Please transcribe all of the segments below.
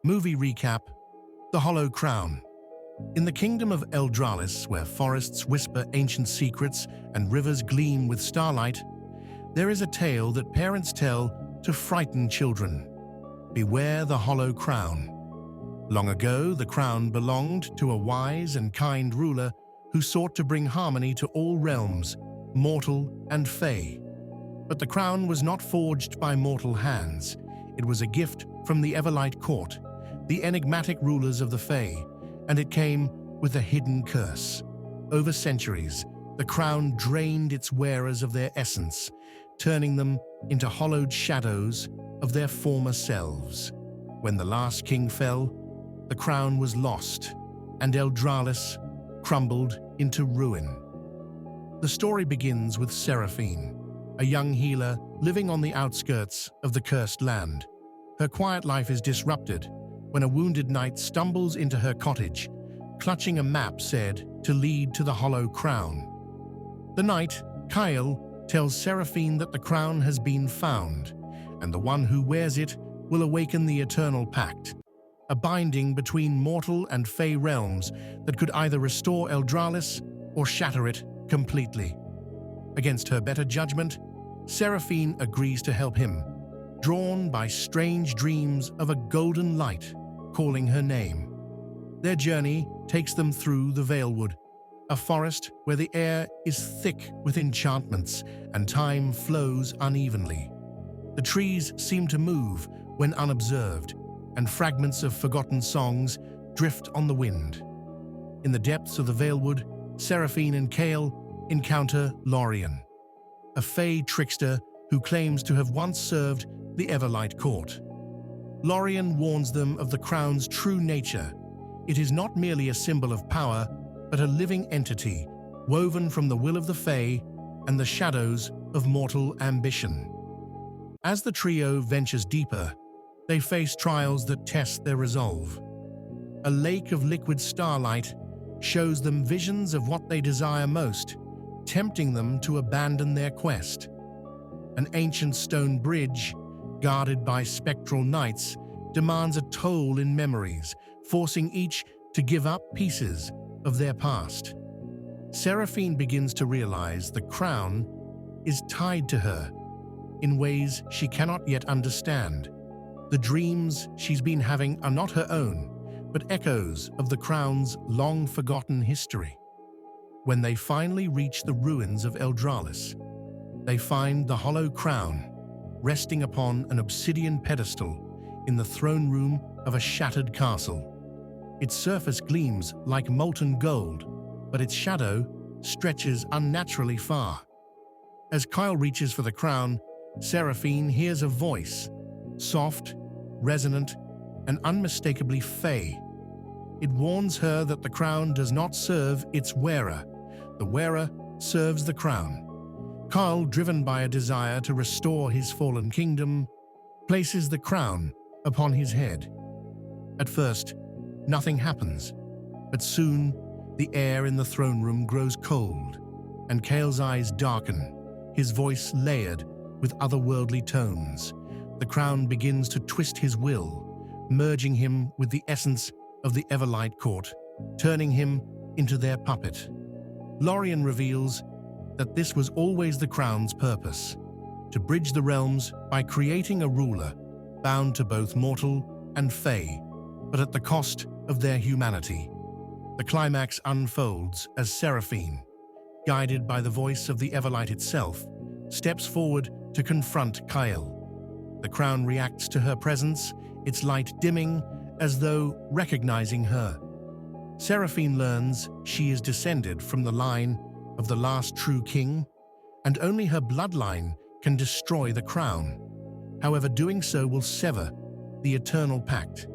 Movie recap: The Hollow Crown. In the kingdom of Eldralis, where forests whisper ancient secrets and rivers gleam with starlight, there is a tale that parents tell to frighten children. Beware the Hollow Crown. Long ago, the crown belonged to a wise and kind ruler who sought to bring harmony to all realms, mortal and fae. But the crown was not forged by mortal hands. It was a gift from the Everlight Court, the enigmatic rulers of the fae, and it came with a hidden curse. Over centuries, the crown drained its wearers of their essence, turning them into hollowed shadows of their former selves. When the last king fell, the crown was lost, and Eldralis crumbled into ruin. The story begins with Seraphine, a young healer living on the outskirts of the cursed land. Her quiet life is disrupted when a wounded knight stumbles into her cottage, clutching a map said to lead to the Hollow Crown. The knight, Kyle, tells Seraphine that the crown has been found, and the one who wears it will awaken the Eternal Pact, a binding between mortal and fae realms that could either restore Eldralis or shatter it completely. Against her better judgment, Seraphine agrees to help him, drawn by strange dreams of a golden light calling her name. Their journey takes them through the Valewood, a forest where the air is thick with enchantments and time flows unevenly. The trees seem to move when unobserved, and fragments of forgotten songs drift on the wind. In the depths of the Valewood, Seraphine and Kale encounter Lorien, a fae trickster who claims to have once served the Everlight Court. Lorien warns them of the crown's true nature. It is not merely a symbol of power, but a living entity, woven from the will of the fae and the shadows of mortal ambition. As the trio ventures deeper, they face trials that test their resolve. A lake of liquid starlight shows them visions of what they desire most, tempting them to abandon their quest. An ancient stone bridge, guarded by spectral knights, demands a toll in memories, forcing each to give up pieces of their past. Seraphine begins to realize the crown is tied to her in ways she cannot yet understand. The dreams she's been having are not her own, but echoes of the crown's long-forgotten history. When they finally reach the ruins of Eldralis, they find the Hollow Crown resting upon an obsidian pedestal in the throne room of a shattered castle. Its surface gleams like molten gold, but its shadow stretches unnaturally far. As Kyle reaches for the crown, Seraphine hears a voice, soft, resonant, and unmistakably fae. It warns her that the crown does not serve its wearer. The wearer serves the crown. Kyle, driven by a desire to restore his fallen kingdom, places the crown upon his head. At first, nothing happens, but soon the air in the throne room grows cold, and Kale's eyes darken, his voice layered with otherworldly tones. The crown begins to twist his will, merging him with the essence of the Everlight Court, turning him into their puppet. Lorien reveals that this was always the crown's purpose, to bridge the realms by creating a ruler bound to both mortal and fae, but at the cost of their humanity. The climax unfolds as Seraphine, guided by the voice of the Everlight itself, steps forward to confront Kyle. The crown reacts to her presence, its light dimming as though recognizing her. Seraphine learns she is descended from the line of the last true king, and only her bloodline can destroy the crown. However, doing so will sever the Eternal Pact,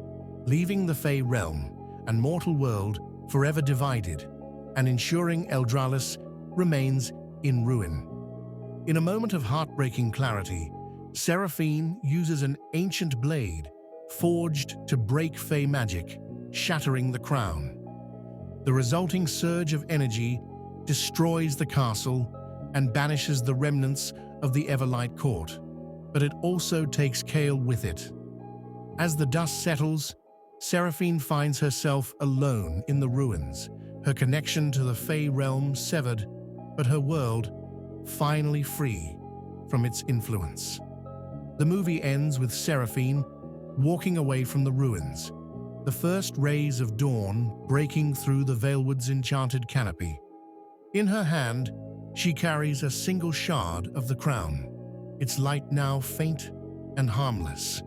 leaving the fae realm and mortal world forever divided, and ensuring Eldralis remains in ruin. In a moment of heartbreaking clarity, Seraphine uses an ancient blade forged to break fae magic, shattering the crown. The resulting surge of energy destroys the castle and banishes the remnants of the Everlight Court, but it also takes Kale with it. As the dust settles, Seraphine finds herself alone in the ruins, her connection to the Fae realm severed, but her world finally free from its influence. The movie ends with Seraphine walking away from the ruins, the first rays of dawn breaking through the Valewood's enchanted canopy. In her hand, she carries a single shard of the crown, its light now faint and harmless.